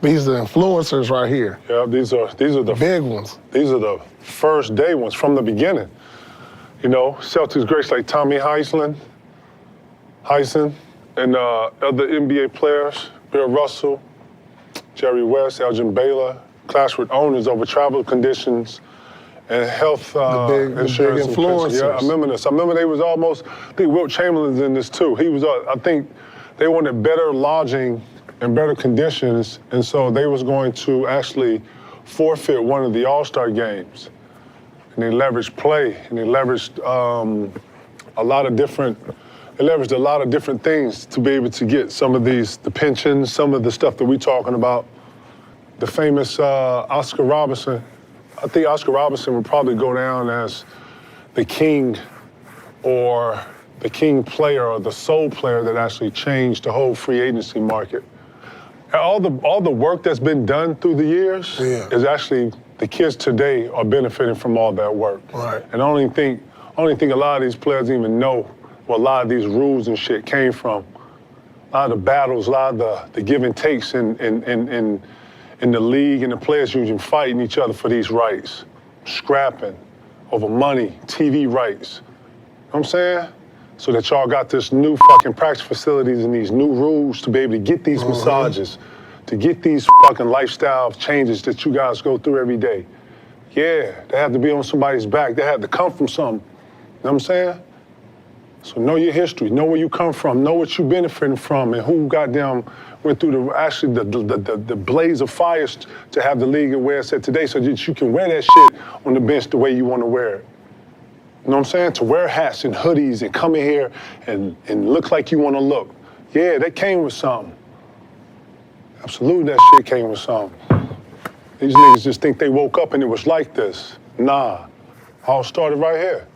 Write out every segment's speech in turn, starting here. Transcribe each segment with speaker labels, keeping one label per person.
Speaker 1: These are influencers right here.
Speaker 2: Yeah, these are the
Speaker 1: big ones.
Speaker 2: These are the first day ones from the beginning. You know, Celtics greats like Tommy Heisen, and other NBA players, Bill Russell, Jerry West, Elgin Baylor, clashed with owners over travel conditions and health insurance.
Speaker 1: The big influencers.
Speaker 2: Yeah, I remember this. I remember they was almost, I think Wilt Chamberlain's in this too. He was, I think they wanted better lodging and better conditions, and so they was going to actually forfeit one of the All-Star games. And they leveraged play, and they leveraged a lot of different things to be able to get some of these, the pensions, some of the stuff that we talking about. The famous Oscar Robertson. I think Oscar Robertson would probably go down as the king or the king player or the sole player that actually changed the whole free agency market. All the work that's been done through the years is actually, the kids today are benefiting from all that work.
Speaker 1: Right.
Speaker 2: And I don't think a lot of these players even know where a lot of these rules and shit came from. A lot of the battles, a lot of the give and takes in the league and the players union fighting each other for these rights, scrapping over money, TV rights. You know what I'm saying? So that y'all got this new fucking practice facilities and these new rules to be able to get these massages, to get these fucking lifestyle changes that you guys go through every day. Yeah, they have to be on somebody's back. They have to come from something. You know what I'm saying? So know your history, know where you come from, know what you benefiting from, and who goddamn went through the blaze of fires to have the league and where it's at today, so that you can wear that shit on the bench the way you want to wear it. You know what I'm saying? To wear hats and hoodies and come in here and look like you want to look. Yeah, that came with something. Absolutely, that shit came with something. These niggas just think they woke up and it was like this. Nah, all started right here.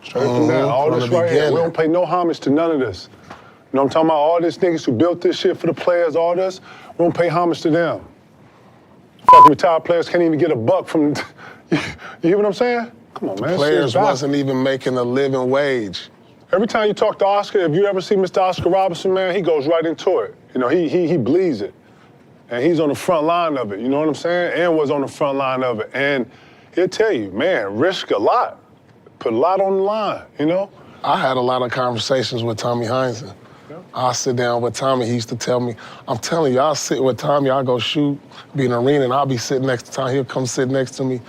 Speaker 2: Straight from there, all this right here. We don't pay no homage to none of this. You know what I'm talking about? All these niggas who built this shit for the players, all this, we don't pay homage to them. Fucking retired players can't even get a buck from, you hear what I'm saying? Come on, man.
Speaker 1: Players wasn't even making a living wage.
Speaker 2: Every time you talk to Oscar, if you ever see Mr. Oscar Robertson, man, he goes right into it. You know, he bleeds it. And he's on the front line of it, you know what I'm saying? And was on the front line of it. And he'll tell you, man, risk a lot. Put a lot on the line, you know?
Speaker 1: I had a lot of conversations with Tommy Heisen. Yeah. I'll sit down with Tommy. He used to tell me, I'm telling you, I'll sit with Tommy, I'll go shoot, be in the arena, and I'll be sitting next to Tommy. He'll come sit next to me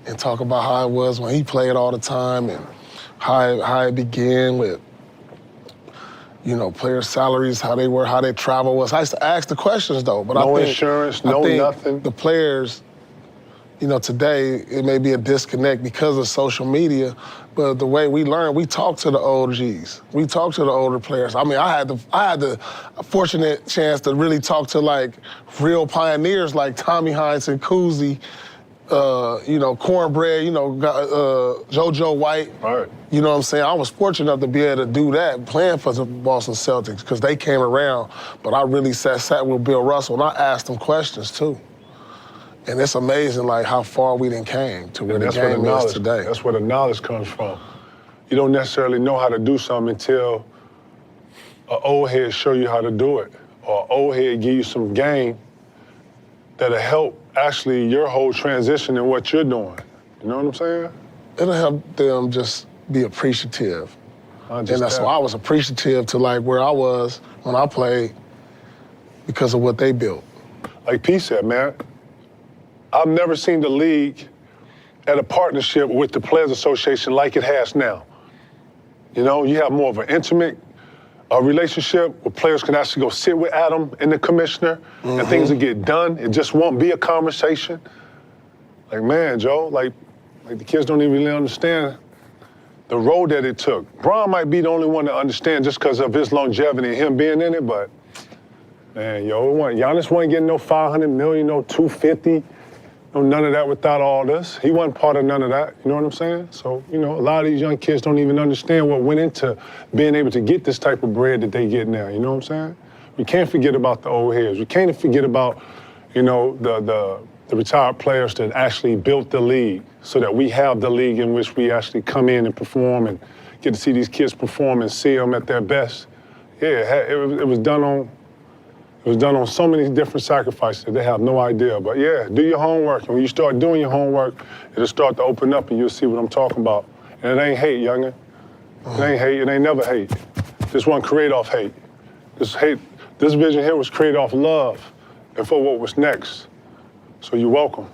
Speaker 1: and talk about how it was when he played all the time and how it began with, you know, players' salaries, how they were, how their travel was. I used to ask the questions though, but
Speaker 2: no insurance, no nothing.
Speaker 1: The players, you know, today it may be a disconnect because of social media, but the way we learn, we talk to the OGs, we talk to the older players. I mean, I had the fortunate chance to really talk to like real pioneers like Tommy Hines and Cousy, you know, Cornbread, you know, JoJo White.
Speaker 2: Right.
Speaker 1: You know what I'm saying? I was fortunate enough to be able to do that, playing for the Boston Celtics, because they came around, but I really sat with Bill Russell and I asked them questions too. And it's amazing, like, how far we done came to where the game is today.
Speaker 2: That's where the knowledge comes from. You don't necessarily know how to do something until an old head show you how to do it, or an old head give you some game that'll help actually your whole transition in what you're doing. You know what I'm saying?
Speaker 1: It'll help them just be appreciative. And that's why I was appreciative to like where I was when I played because of what they built.
Speaker 2: Like P said, man, I've never seen the league at a partnership with the Players Association like it has now. You know, you have more of an intimate relationship where players can actually go sit with Adam and the commissioner and things will get done. It just won't be a conversation. Like, man, Joe, like the kids don't even really understand the road that it took. Bron might be the only one to understand just because of his longevity and him being in it, but man, Giannis wasn't getting no 500 million, no 250. No, none of that without all this. He wasn't part of none of that, you know what I'm saying? So, you know, a lot of these young kids don't even understand what went into being able to get this type of bread that they get now, you know what I'm saying? We can't forget about the old heads. We can't forget about, you know, the retired players that actually built the league so that we have the league in which we actually come in and perform and get to see these kids perform and see them at their best. Yeah, it was done on It was done on so many different sacrifices that they have no idea. But yeah, do your homework. And when you start doing your homework, it'll start to open up and you'll see what I'm talking about. And it ain't hate, youngin'. It ain't hate, it ain't never hate. This wasn't created off hate. This vision here was created off love and for what was next. So you're welcome.